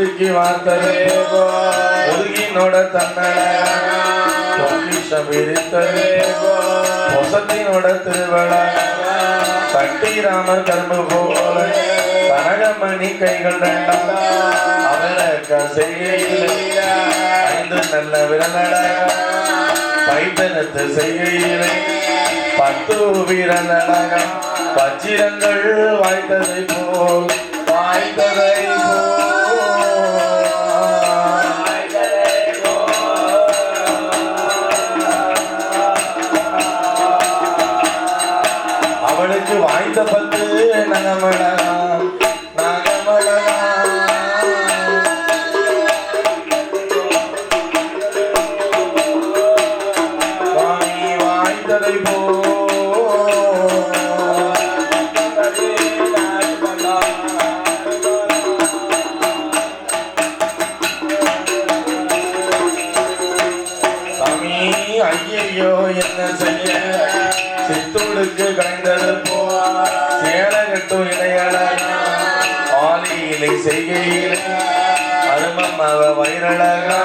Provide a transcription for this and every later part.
உருக்கி வார்த்ததே முருகினோட தன்னழகா பொக்கிஷம் விரித்ததே பொசத்தினோட திருவிழா கட்டிராமர் கரும்பு போல கனகமணி கைகள் ரெண்டாம் அவரக்க செய்கையில் 5 நல்ல விரலழகா பைத்தனத்து செய்கையிலே 10 வீரலழகா வச்சிரங்கள் வாய்த்ததை போல் அவளுக்கு வாய்த்த 10 நகமழகா ஐயோ என்ன செய்ய சித்தூருக்கு கலைந்தது போல் சேலகட்டும் இணையழகா ஆலியிலை செய்கையிலே அருமம் அவ வயிறழகா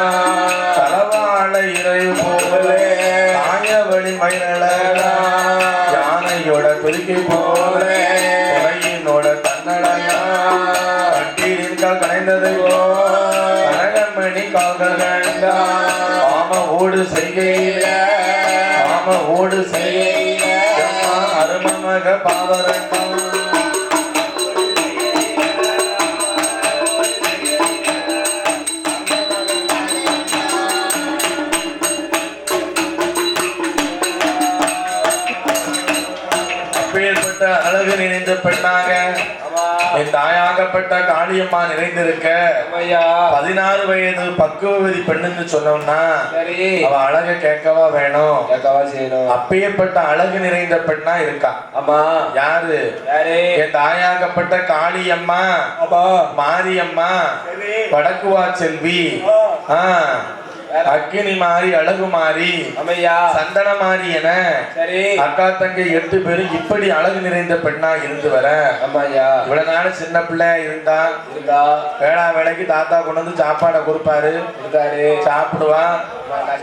தலவாழ இறை போலே தாயவழி மயிரழகா யானையோட துருக்கி போலே துறையினோட தன்னழகா கட்டியிருக்கால் கலைந்தது போல் கனகமணி கால்கள் கண்டா ஓடு செய்கையில ஓடு செய்கையில அருமமக பாதரட்டம் அப்பேற்பட்ட அழகு நிறைந்த பெண்ணாக என் தாயாகப்பட்ட காளியம்மா நிறைந்திருக்க 16 வயது பக்குவதி பெண்ணுன்னு சொன்னோம்னா அவ அழக கேட்கவா வேணும், கேட்கவா செய்யணும். அப்பேற்பட்ட அழகு நிறைந்த பெண்ணா இருக்கா. ஆமா, யாரு? என் தாயாகப்பட்ட காளியம்மா, மாரியம்மா, வடக்குவா செல்வி, அக்கினி மாறி, அழகு மாறி, சந்தன மாறி என அக்கா தங்கை 8 பேரும் இப்படி அழகு நிறைந்த பெண்ணா இருந்து வர இவ்வளவு நாள் சின்ன பிள்ளை இருந்தா வேளா வேலைக்கு தாத்தா கொண்டு வந்து சாப்பாடை கொடுப்பாரு, சாப்பிடுவான்,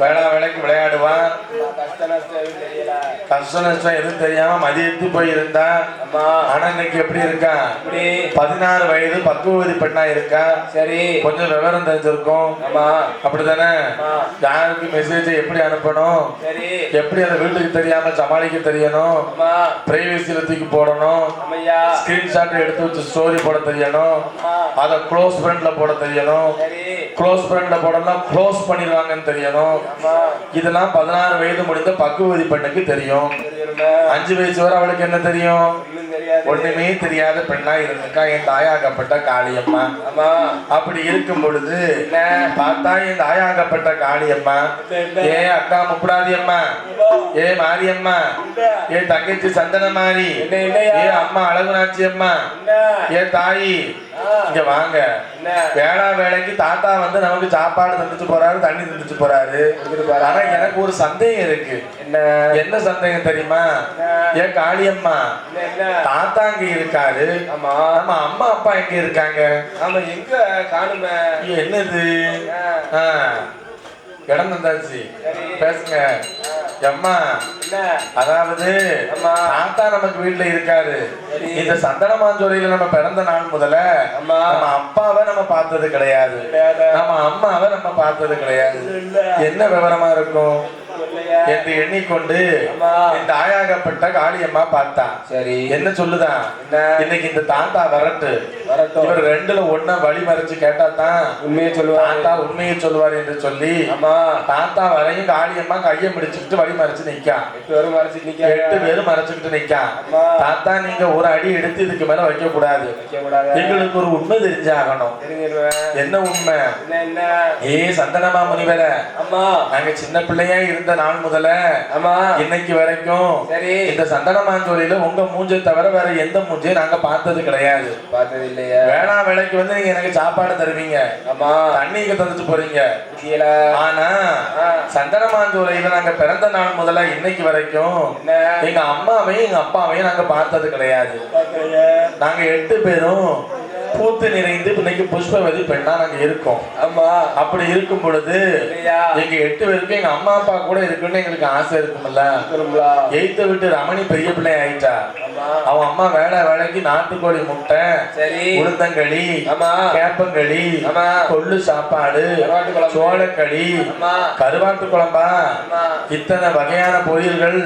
வேளா வேலைக்கு விளையாடுவான், கஷ்ட நஷ்டம் எதுவும் தெரியாம மதியத்து போய் இருந்தா. ஆனா இன்னைக்கு எப்படி இருக்கா? 16 வயது பக்குவதி பெண்ணா இருக்கா. சரி, கொஞ்சம் விவரம் தெரிஞ்சிருக்கும். அப்படிதானே? யாருக்கு மெசேஜ் எப்படி அனுப்பணும், எப்படி அதை வீட்டுக்கு தெரியாம சமாளிக்க தெரியணும், பிரைவேசில தூக்கி போடணும், ஸ்கிரீன்ஷாட் எடுத்து வச்சு ஸ்டோரி போட தெரியணும், அதை க்ளோஸ் ஃப்ரெண்ட்ல போட தெரியணும், க்ளோஸ் ஃப்ரெண்ட்ல போடலாம் க்ளோஸ் பண்ணிடுவாங்கன்னு தெரியணும். இதெல்லாம் 16 வயது முடிந்த பக்குவதி பெண்ணுக்கு தெரியும். 5 வயசு வரை அவளுக்கு என்ன தெரியும்? ஒண்ணுமே தெரியாத பெண்ணா இருந்திருக்கா என் தாயாகப்பட்ட காளியம்மா. அப்படி இருக்கும் பொழுது பார்த்தா என் தாயாகப்பட்ட காளியம்மா, ஏ அக்கா முப்படாதி அம்மா, ஏ மாரியம்மா, ஏ தங்கச்சி சந்தன மாறி, ஏ அம்மா அழகுநாச்சி அம்மா, ஏ தாயி இங்க வாங்க. வேளா வேலைக்கு தாத்தா வந்து நமக்கு சாப்பாடு தந்துட்டு போறாரு, தண்ணி தந்துட்டு போறாரு. ஆனா எனக்கு ஒரு சந்தேகம் இருக்கு. என்ன சந்தேகம் தெரியுமா? ஏன் காளியம்மா, தாத்தா இங்க இருக்காரு, நம்ம அம்மா அப்பா எங்க இருக்காங்க? ஆமா, எங்க காணுமே. என்னது இடம் தந்தாச்சு, பேசுங்க அம்மா. அதாவது தாத்தா நமக்கு வீட்டுல இருக்காரு. இந்த சந்தனமாஞ்சோலையில நம்ம பிறந்த நாள் முதல்ல நம்ம அப்பாவை நம்ம பார்த்தது கிடையாது, நம்ம அம்மாவை நம்ம பார்த்தது கிடையாது. என்ன விவரமா இருக்கும் என்று எண்ணிக்கொண்டு இந்த ஆயாகப்பட்ட காளியம்மா பார்த்தா. சரி, என்ன சொல்லுதான்? இன்னைக்கு இந்த தாத்தா வரட்டு, இவர் 2ல 1 வழி மறைச்சு கேட்டா தான் உண்மையை சொல்லுவார், தாத்தா உண்மையை சொல்லுவார் என்று சொல்லி தாத்தா வரையும் காளியம்மா கையை பிடிச்சுக்கிட்டு வழி மறைச்சு நிக்கா. 8 பேரும் மறைச்சுக்கிட்டு நிக்கா. தாத்தா நீங்க ஒரு அடி எடுத்து இதுக்கு மேல வைக்க கூடாது, எங்களுக்கு ஒரு உண்மை தெரிஞ்சாகணும். என்ன உண்மை? ஏ சந்தனமா முனிவர, நாங்க சின்ன பிள்ளையா இருந்த நாள் முதல்ல இன்னைக்கு வரைக்கும் இந்த சந்தனமாஞ்சோலையில உங்க மூஞ்சை தவிர வேற எந்த மூஞ்சையும் நாங்க பார்த்தது கிடையாது. பார்த்தது இல்லையா? வேளா வேலைக்கு வந்து நீங்க எனக்கு சாப்பாடு தருவீங்க, தண்ணிக்கு தந்துட்டு போறீங்க. ஆனா சந்தனமாஞ்சோலையில நாங்க பிறந்த நாள் முதல்ல இன்னைக்கு வரைக்கும் எங்க அம்மாவையும் எங்க அப்பாவையும் நாங்க பார்த்தது கிடையாது. நாங்க 8 பேரும் பூத்து நிறைந்து இன்னைக்கு புஷ்பவதி பெண்ணா நாங்க இருக்கோம். ஆமா. அப்படி இருக்கும் பொழுது எங்க 8 பேருக்கு எங்க அம்மா அப்பா கூட இருக்குன்னு எங்களுக்கு ஆசை இருக்கும்ல. எய்த்த விட்டு ரமணி பெரிய பிள்ளை ஆயிட்டா. அவன் அம்மா வேலைக்கு நாட்டுக்கோழி முட்டை, உளுந்தங்களி, கேப்பங்களி, கொள்ளு சாப்பாடு, சோளக்களி, கருவாட்டு குழம்பா, இத்தனை வகையான பொரியல்கள்,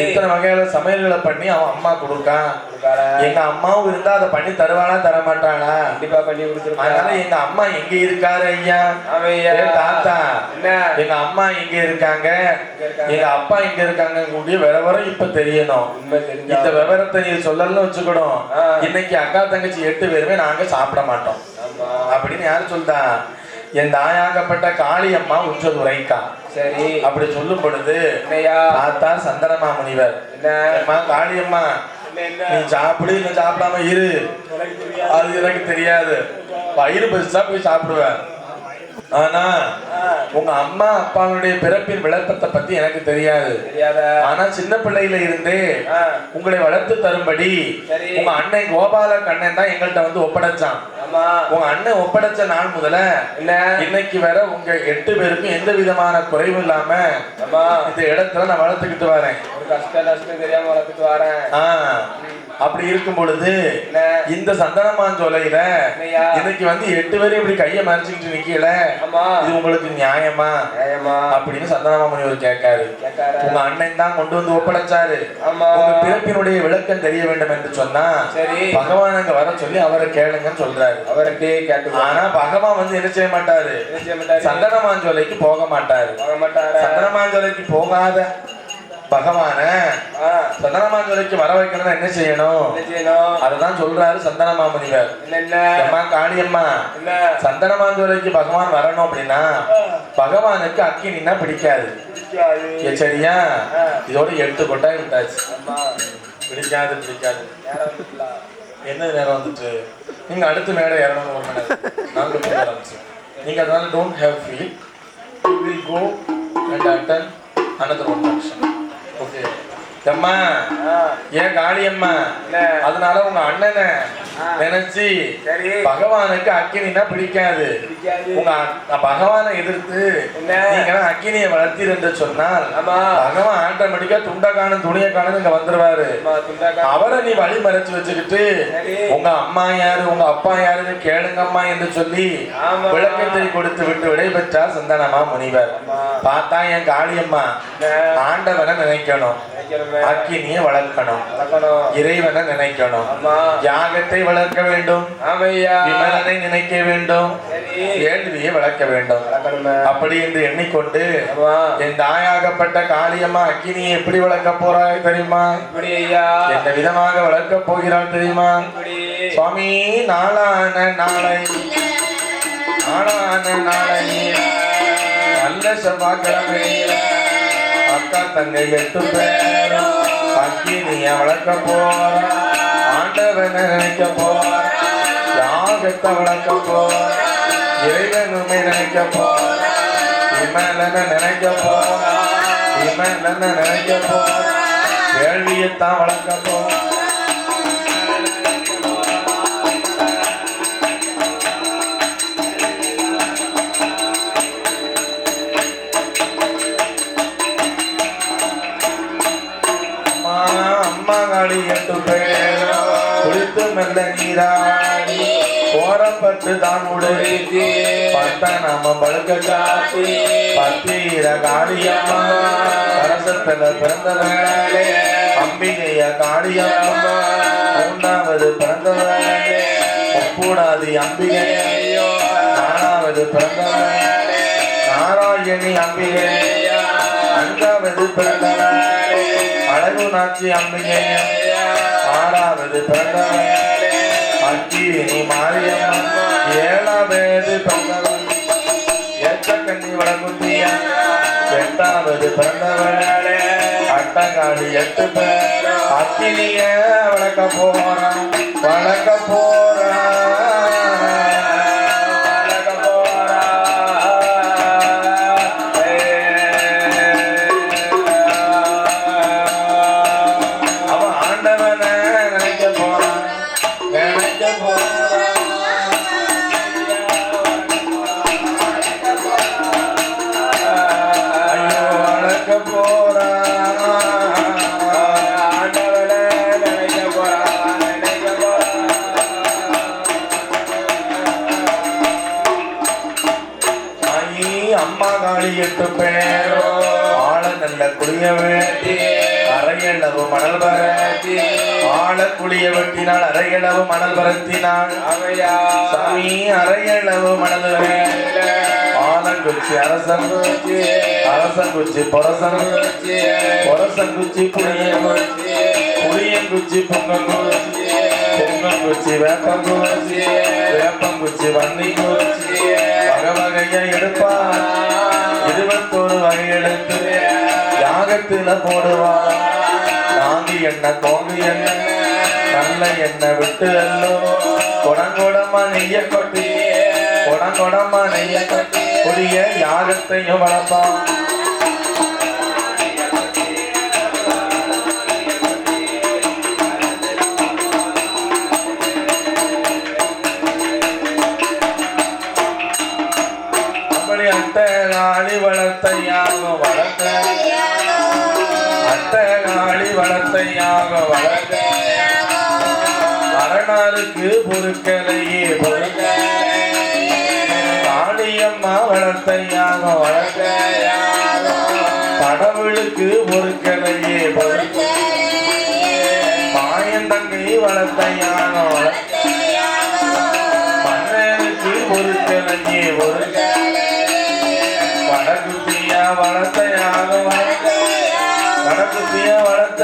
இத்தனை வகையான சமையல்களை பண்ணி அவன் அம்மா கொடுக்கான். எங்க அம்மாவும் இருந்தா அதை பண்ணி தருவானா தர மாட்டானா? கண்டிப்பா பண்ணி கொடுத்துருவாங்க. அதனால எங்க அம்மா எங்க இருக்காரு ஐயா? தாத்தா எங்க அம்மா எங்க இருக்காங்க, எங்க அப்பா எங்க இருக்காங்க கூடிய விவரம் இப்ப தெரியணும். இந்த விவரத்தை நீ சொல்லலன்னு வச்சுக்கணும், இன்னைக்கு அக்கா தங்கச்சி 8 பேருமே நாங்க சாப்பிட மாட்டோம் அப்படின்னு யாரு சொல்றா? என் தாயாகப்பட்ட காளியம்மா உற்றது உரைக்கா. சரி, அப்படி சொல்லும் பொழுது தாத்தா சந்தனமா முனிவர், காளியம்மா நீ சாப்பிடு, இல்ல சாப்பிடாம இரு, அது எனக்கு தெரியாது, வயிறு பசிச்சா போய் சாப்பிடுவேன். ஆனா உங்க அம்மா அப்பாவுடைய பிறப்பின் விளக்கத்தை பத்தி எனக்கு தெரியாது. ஆனா சின்ன பிள்ளையில இருந்தே உங்களை வளர்த்து தரும்படி உங்க அண்ணன் கோபால கண்ணன் தான் எங்கள்கிட்ட வந்து ஒப்படைச்சான். உங்க அண்ணன் ஒப்படைச்ச நாள் முதல்ல இன்னைக்கு வர உங்க 8 பேருக்கும் எந்த விதமான குறைவும் இல்லாம இந்த இடத்துல நான் வளர்த்துக்கிட்டு வரேன். ஒரு கஷ்டம் தெரியாம வளர்த்துட்டு வரேன். அப்படி இருக்கும் பொழுது இந்த சந்தனமாஞ்சோலையில இன்னைக்கு வந்து 8 பேரும் இப்படி கையை மறைச்சுக்கிட்டு நிக்கல, இது உங்களுக்கு நியாயமா அப்படின்னு சந்தனமா முனிவர் கேட்காரு. உங்க அண்ணன் தான் கொண்டு வந்து ஒப்படைச்சாரு, உங்க பிறப்பினுடைய விளக்கம் தெரிய வேண்டும் என்று சொன்னா பகவான் அங்க வர சொல்லி அவரை கேளுங்கன்னு சொல்றாரு. அவர்கிட்டே கேட்டு, ஆனா பகவான் வந்து என்ன செய்ய மாட்டாரு, சந்தனமாஞ்சோலைக்கு போக மாட்டாரு. சந்தனமாஞ்சோலைக்கு போகாத பகவான சந்தனமாஞ்சோலைக்கு வர வைக்கணும்னா என்ன செய்யணும்? அததான் சொல்றாரு சந்தனமா முனிவர். அம்மா காளியம்மா, சந்தனமாஞ்சோலைக்கு பகவான் வரணும் அப்படின்னா பகவானுக்கு அக்கினின்னா பிடிக்காது. சரியா? இதோட 8 கொட்டாய் விட்டாச்சு. பிடிக்காது பிடிக்காது. என்ன நேரம் வந்துட்டு நீங்க அடுத்த மேடை ஏறணும். 1 மணி நேரம் நாங்க ஆரம்பிச்சோம். நீங்க அதனால don't have feel, you will go and attend another one function. Okay அம்மா, ஏன் காளியம்மா, அதனால உங்க அண்ணனை நினைச்சு பகவானுக்கு அக்கினினா பிடிக்காது. உங்க பகவானை எதிர்த்து நீங்க அக்கினியை வளர்த்தீர் என்று சொன்னால் பகவான் ஆட்டோமேட்டிக்கா துண்டை காணும் துணியை காணும் இங்க வந்துருவாரு. அவரை நீ வழி மறைச்சு வச்சுக்கிட்டு உங்க அம்மா யாரு உங்க அப்பா யாருன்னு கேளுங்கம்மா என்று சொல்லி விளக்கத்தை கொடுத்து விட்டு விடைபெற்றார் சந்தனமா முனிவர். பார்த்தா என் காளியம்மா ஆண்டவனை நினைக்கணும், அக்கினியை வளர்க்கணும், இறைவனை நினைக்கணும், யாகத்தை வளர்க்க வேண்டும், விமலனை நினைக்க வேண்டும், கேள்வியை வளர்க்க வேண்டும். அப்படி என்று எண்ணிக்கொண்டு என் தாயாகப்பட்ட காளியம்மா அக்கினியை எப்படி வளர்க்க போறாய் தெரியுமா? எந்த விதமாக வளர்க்க போகிறாள் தெரியுமா? சுவாமி, நாளான நாளை நல்ல செவ்வாய்க்கிழமை அக்கா தங்கை 8 பேரும் அக்கினிய வளர்க்க போற, ஆண்டவனை நினைக்க போற, யாகத்தை வளர்க்க போற, இறைவனுமே நினைக்க போற, விமலனை நினைக்க போற, விமலனை நினைக்க போற, கேள்வியத்தான் வளர்க்க போற. அம்மா காளி 8 பேரும் குளித்து மெல்ல நீராடி கோரப்பட்டு தான் உடைத்தி பட்ட நாம பழுக்க காட்டி பத்தீர காளியம்மா கரசத்துல பிறந்தவளே அம்பிகைய காளியம்மா 3வது பிறந்தவளே முக்கூடாதி அம்பிகை 4வது பிறந்தவளே நாராயணி அம்பிகை 5வது பிறந்தவளே அழகு நாச்சி அம்பிகை 6வது பிறந்தவளே அக்கினி மாரியம்மா 7வது பிறந்தவள் ஏச்சக்கண்ணி வடகுத்தியா 8வது பிறந்தவளே அட்டங்காளி 8 பேர் அக்கினிய வளர்க்க போறான் வளர்க்க போறான். அம்மா காளி 8 பேரோ ஆள நல்ல குளிய வேண்டி அரையளவு மணல் பரத்தி ஆள குளிய வெட்டினாள் அரையளவு மணல் பரத்தினாள் சாமி அரையளவு மணல் ஆலங்குச்சி அரசங்குச்சி அரசங்குச்சி பொரசங்குச்சி பொரசங்குச்சி புளியங்குச்சி பொங்கங்குச்சி பொங்கங்குச்சி வேப்பங்குச்சி வேப்பங்குச்சி வன்னிக்குச்சி வகை வகையா எடுப்பா 21 வகை எடுத்து யாகத்துல போடுவா நாங்கு எண்ணெய் கோங்கு எண்ணெய் நல்ல எண்ணெய் விட்டு அல்லோ கொடங்கொடமா நெய்ய கொட்டி கொடங்கொடமா நெய்ய கொட்டி கொடிய யாகத்தையும் வளர்ப்பான் அப்படி அட்டகாளி வளர்த்தையாக வளர்த்த அட்டகாளி வளர்த்தையாக வளர்த்த அரணாருக்கு பொருட்களையே பொருட்க காளியம்மா வளர்த்தையாக வளர்த்த கடவுளுக்கு பொருட்களையே பொருட்க மாயந்தங்கை வளர்த்தையாக வளர்த்த மன்னருக்கு பொருட்களையே பொருட்க வடகுத்தியா வளர்த்தையாக வளர்த்த வடகுத்தியா வளர்த்த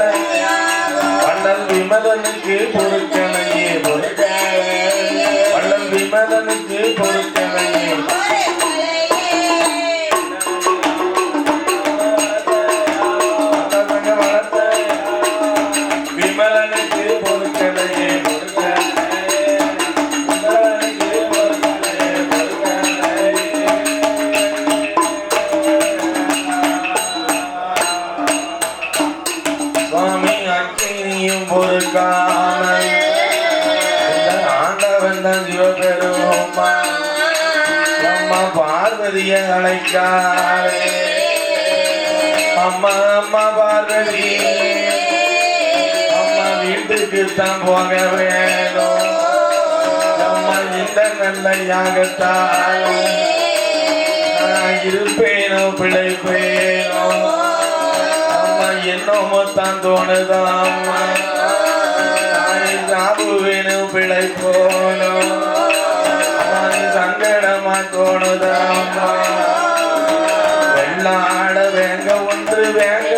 வள்ளல் விமலனுக்கு பொருட்களையே பொருட்க வள்ளல் விமலனுக்கு பொருட்களையே வளர்த்த விமலனுக்கு பொருட்களையே பொருட்க சுவாமி அக்கினியும் பொறுக்காமல் இந்த ஆண்டவன் தான் சிவபெருமா அம்மா பார்வதிய அழைக்காரே அம்மா அம்மா பார்வதி அம்மா வீட்டுக்கு தான் போக வேணும் அம்மா இந்த நல்ல யாகத்தாலும் நான் இருப்பேனோ பிழைப்பேனோ என்னமோ தான் தோணுதாம்மா சாபுவேனும் பிழை போனோம் சங்கடமா தோணுதாம்மா வெள்ளாட வேங்க ஒன்று வேங்க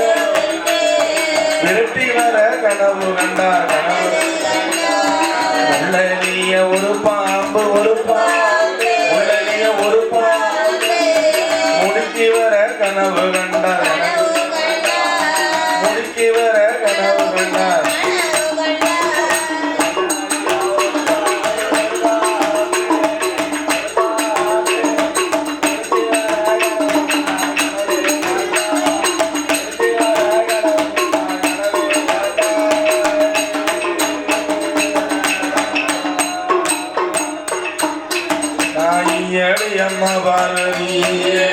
விரட்டி வர கனவு கண்டார் கனவு உள்ளலிய ஒரு பாம்பு ஒரு பாம்பு உள்ளலிய ஒரு பாம்பு முடிக்கி வர கனவு கண்டார் வர கனவு கண்டார் அம்மா பார்வதியே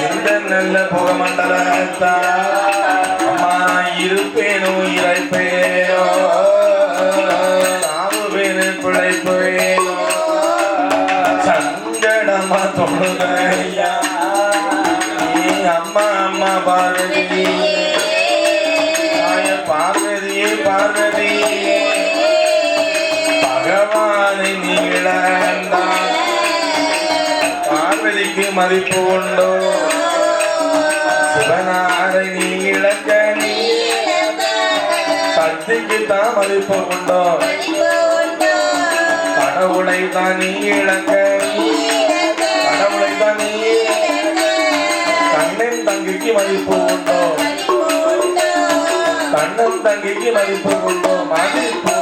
இந்த நல்ல புகமண்டலத்தா இருப்பேனோ இறைப்பேனோ சாவுவேனு பிழைப்பேனோ சங்கடமா தொழுதையா அம்மா அம்மா பார்வதி பார்வதியே பார்வதியே பகவானை நீ இழந்தா பார்வதிக்கு மதிப்பு உண்டோ சிவனாரை நீ இழக்க சக்திக்கு தான் மதிப்பு உண்டோ கடவுளை தான் நீ இழக்க கடவுளை தான் நீ கண்ணன் தங்கிக்கு மதிப்பு உண்டோ கண்ணன் தங்கிக்கு மதிப்பு உண்டோ மதிப்பு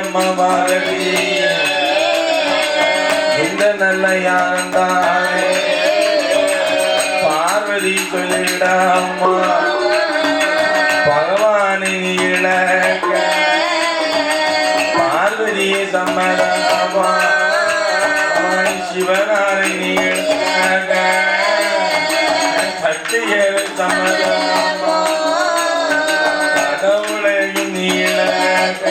அம்மா பாரதி இந்த நல்ல யாந்தானே பார்வதி சொல்லிட அம்மா பகவானை இழக்க பார்வதி சம்மதமா கடவுளையும் நீளக்க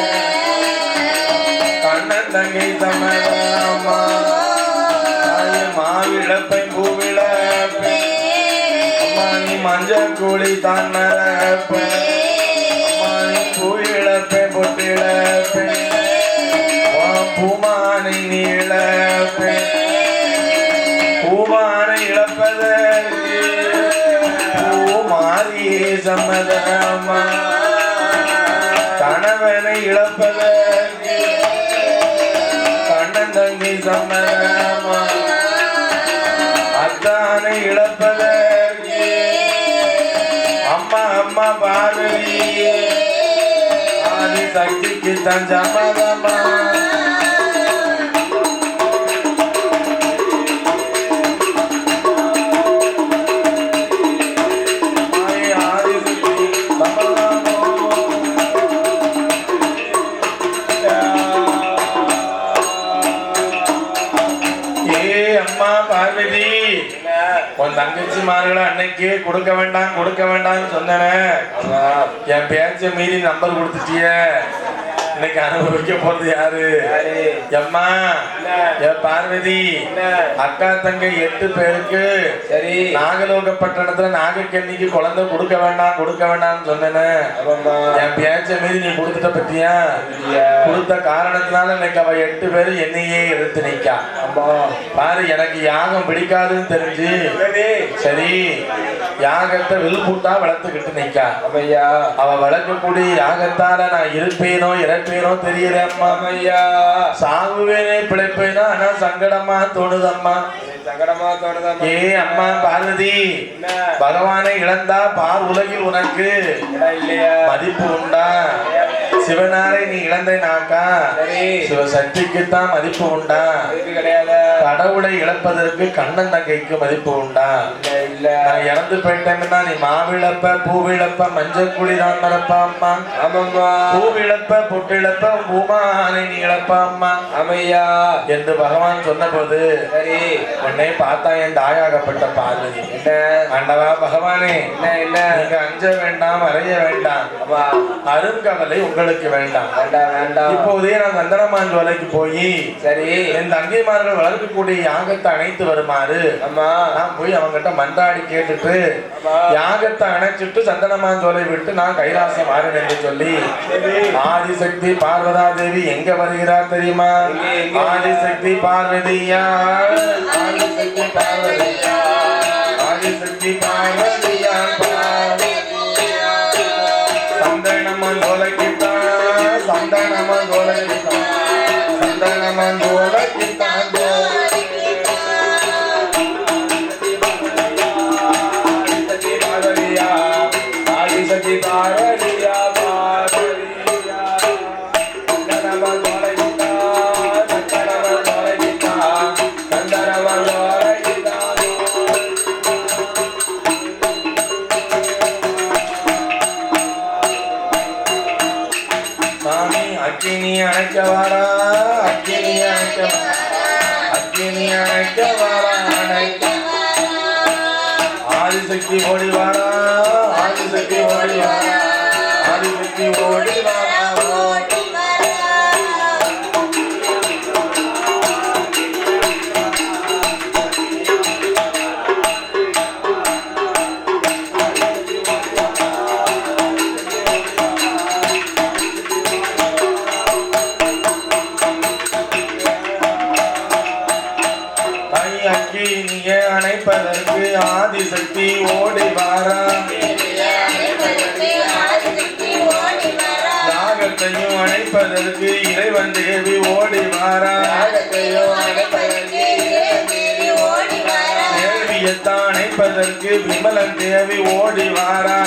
கண்ணன் தங்கை சம்மதமா மாவிழப்பை பூவிழப்பை அம்மா நீ மஞ்சள் கூலி தான் மரப்பை அம்மா நீ பூவிழப்பை பொட்டிழப்பை பூமானை நீளப்பை பூமானை இழப்பதற்கு பூமாரியே சம்மதமா கணவனை இழப்பதற்கு கண்ணன் தங்கை சம்மதமா அத்தானை இழப்பதற்கு அம்மா அம்மா பார்வதியே ஆதி சக்திக்கு தன் சம்மதமா பார்வதி உன் தங்கச்சிமார்களை அன்னைக்கே கொடுக்க வேண்டாம்னு சொன்னேன். என் பேச்ச மீறி நம்பர் கொடுத்துட்டிய. இன்னைக்கு அனுபவிக்க போறது யாரு? அம்மா என் பார்வதி அக்கா தங்க 8 பேருக்கு சரி நாகலோகப்பட்டணத்துல நாகக்கண்ணிக்கு குழந்தை கொடுக்க வேண்டாம்னு சொன்னேன். என் பேச்ச மீறி நீ கொடுத்துட்ட பத்தியா? கொடுத்த காரணத்தினால இன்னைக்கு அவ 8 பேரு என்னையே எடுத்து நிக்கா. பாரு எனக்கு யாகம் பிடிக்காதுன்னு தெரிஞ்சு சரி யாகத்தை வில்பூட்டா வளர்த்துக்கிட்டு நிக்கா. அவ வளர்க்கக்கூடிய யாகத்தால நான் இருப்பேனோ இறப்பேனோ தெரியல அம்மா. ஐயா சாகுவேனே பிழைப்பேனோ ஆனா சங்கடமா தோணுதம்மா. ஏ அம்மா பார்வதி பகவானை இழந்தா பார் உலகில் உனக்கு மதிப்பு உண்டா? சிவனாரை நீ இழந்தனாக்கா சிவசக்திக்குத்தான் மதிப்பு உண்டா? கடவுளை இழப்பதற்கு கண்ணன் தங்கைக்கு மதிப்பு உண்டா? நான் இறந்து போயிட்டேன்னா நீ மாவிழப்ப பூவிழப்ப மஞ்சள் குளிதான் மறப்பா அம்மா. பூவிழப்ப பொட்டிழப்ப பூமானை நீ இழப்பா அம்மா. அமையா என்று பகவான் சொன்ன போது உன்னை பார்த்தா என் தாயாகப்பட்ட பார்வதி என்ன ஆண்டவா பகவானே என்ன நீங்க அஞ்ச வேண்டாம் அறைய வேண்டாம் அருங்கவலை உங்களுக்கு வேண்டாம். இப்போதே நான் சந்தனமான் ஜோலைக்கு போய் சரி என் தங்கைமார்கள் வளர்க்கக்கூடிய யாகத்தை அணைத்து வருமாறு நான் போய் அவங்கிட்ட மன்றாடி கேட்டுட்டு யாகத்தை அணைச்சிட்டு சந்தனமான் ஜோலை விட்டு நான் கைலாசம் மாறேன் என்று சொல்லி ஆதிசக்தி பார்வதா தேவி எங்க வருகிறார் தெரியுமா? ஆதிசக்தி பார்வதியா ஆதிசக்தி பார்வதியா ஆதிசக்தி பார்வதியா சந்தனமான் ஜோலைக்குத்தான் சந்தனமான் ஜோலைக்குத்தான் சந்தனமான் ஜோலைக்குத்தான் ஆதிசக்தி பார்வதியா பார்வதியா சந்தனமான் ஜோலைக்குத்தான் சந்தனமான் ஜோலைக்குத்தான் சந்தனமான் ஜோலைக்குத்தான் சாமி அக்கினி அணைக்க வாரா அக்கினி அணைக்க அக்கினி அணைக்க வாரா அணைக்க ஆதிசக்தி ஓடி வாரா ஆதிசக்தி ஓடி வாரா ஆதிசக்தி ஓடி வாரா ஓடி அக்கினியை அணைப்பதற்கு ஆதிசக்தி ஓடி வாரா யாகத்தையும் அணைப்பதற்கு இறைவன் தேவி ஓடி வாரா தேவியத்தான் அணைப்பதற்கு விமலன் தேவி ஓடி வாரா